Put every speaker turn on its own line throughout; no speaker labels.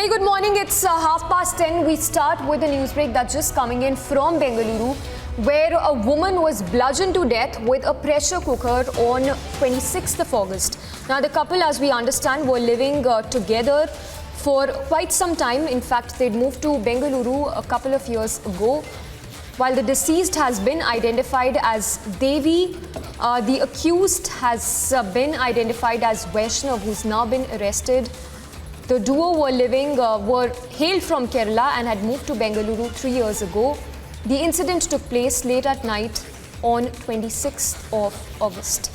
Very good morning. It's 10:30. We start with a news break that's just coming in from Bengaluru, where a woman was bludgeoned to death with a pressure cooker on 26th of August. Now, the couple, as we understand, were living together for quite some time. In fact, they'd moved to Bengaluru a couple of years ago. While the deceased has been identified as Devi, the accused has been identified as Vaishnav, who's now been arrested. The duo were hailed from Kerala and had moved to Bengaluru 3 years ago. The incident took place late at night on 26th of August.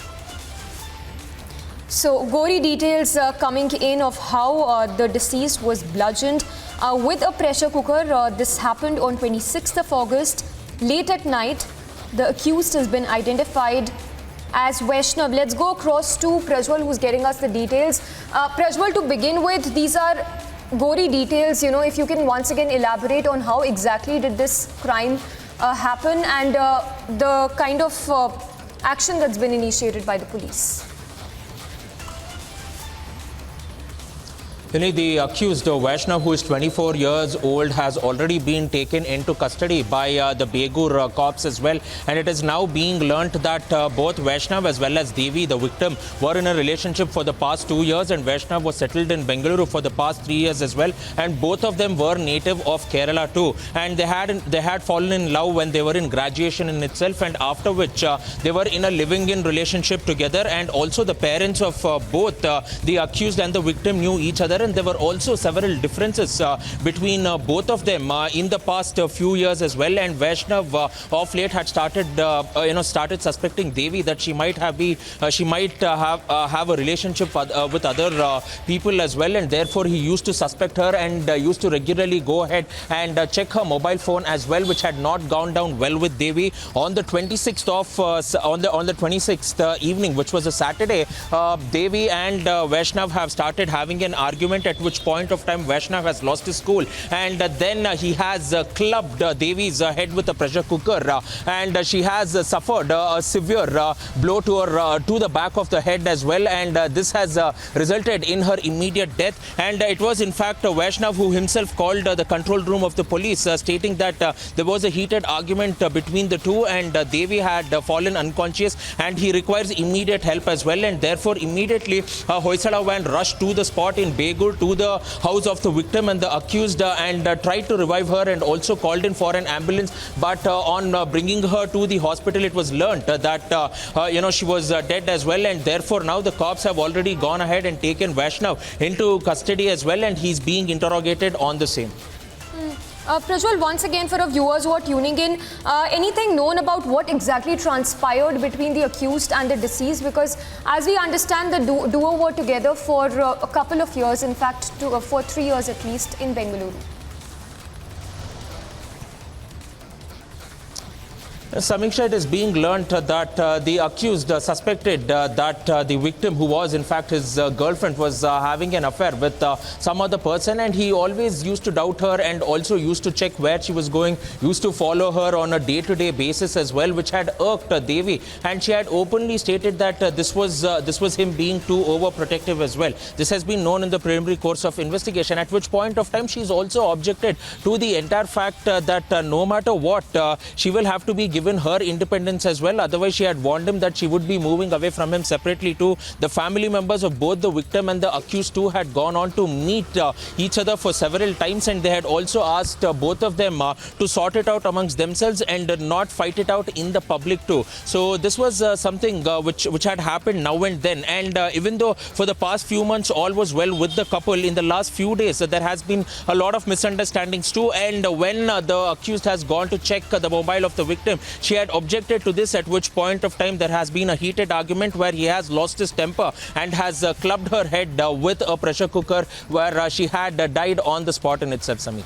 So, gory details coming in of how the deceased was bludgeoned with a pressure cooker. This happened on 26th of August, late at night. The accused has been identified as Vaishnav. Let's go across to Prajwal, who's getting us the details. Prajwal, to begin with, these are gory details. If you can once again elaborate on how exactly did this crime happen and the kind of action that's been initiated by the police.
The accused, Vaishnav, who is 24 years old, has already been taken into custody by the Begur cops as well. And it is now being learnt that both Vaishnav as well as Devi, the victim, were in a relationship for the past 2 years, and Vaishnav was settled in Bengaluru for the past 3 years as well. And both of them were native of Kerala too. And they had fallen in love when they were in graduation in itself, and after which they were in a living-in relationship together. And also the parents of both the accused and the victim knew each other. And there were also several differences between both of them in the past few years as well. And Vaishnav of late had started suspecting Devi that she might have a relationship with other people as well, and therefore he used to suspect her and used to regularly go ahead and check her mobile phone as well, which had not gone down well with Devi. On the 26th on the 26th evening, which was a Saturday, Devi and Vaishnav have started having an argument, at which point of time Vaishnav has lost his cool, and then he has clubbed Devi's head with a pressure cooker, and she has suffered a severe blow to the back of the head as well, and this has resulted in her immediate death. And it was in fact Vaishnav who himself called the control room of the police, stating that there was a heated argument between the two, and Devi had fallen unconscious and he requires immediate help as well. And therefore immediately Hoysala van rushed to the spot in Begur, to the house of the victim and the accused, and tried to revive her, and also called in for an ambulance. But on bringing her to the hospital, it was learnt that she was dead as well, and therefore now the cops have already gone ahead and taken Vaishnav into custody as well, and he's being interrogated on the same.
Prajwal, once again, for our viewers who are tuning in, anything known about what exactly transpired between the accused and the deceased? Because as we understand, the duo were together for a couple of years, in fact, for 3 years at least, in Bengaluru.
Samiksha, it is being learnt that the accused suspected that the victim, who was in fact his girlfriend, was having an affair with some other person, and he always used to doubt her and also used to check where she was going, used to follow her on a day-to-day basis as well, which had irked Devi, and she had openly stated that this was him being too overprotective as well. This has been known in the preliminary course of investigation, at which point of time she's also objected to the entire fact that no matter what, she will have to be given her independence as well. Otherwise, she had warned him that she would be moving away from him separately too. The family members of both the victim and the accused too had gone on to meet each other for several times, and they had also asked both of them to sort it out amongst themselves and not fight it out in the public too. So this was something which had happened now and then, and even though for the past few months all was well with the couple, in the last few days there has been a lot of misunderstandings too. And when the accused has gone to check the mobile of the victim, she had objected to this, at which point of time there has been a heated argument where he has lost his temper and has clubbed her head with a pressure cooker, where she had died on the spot in itself, Samiksha.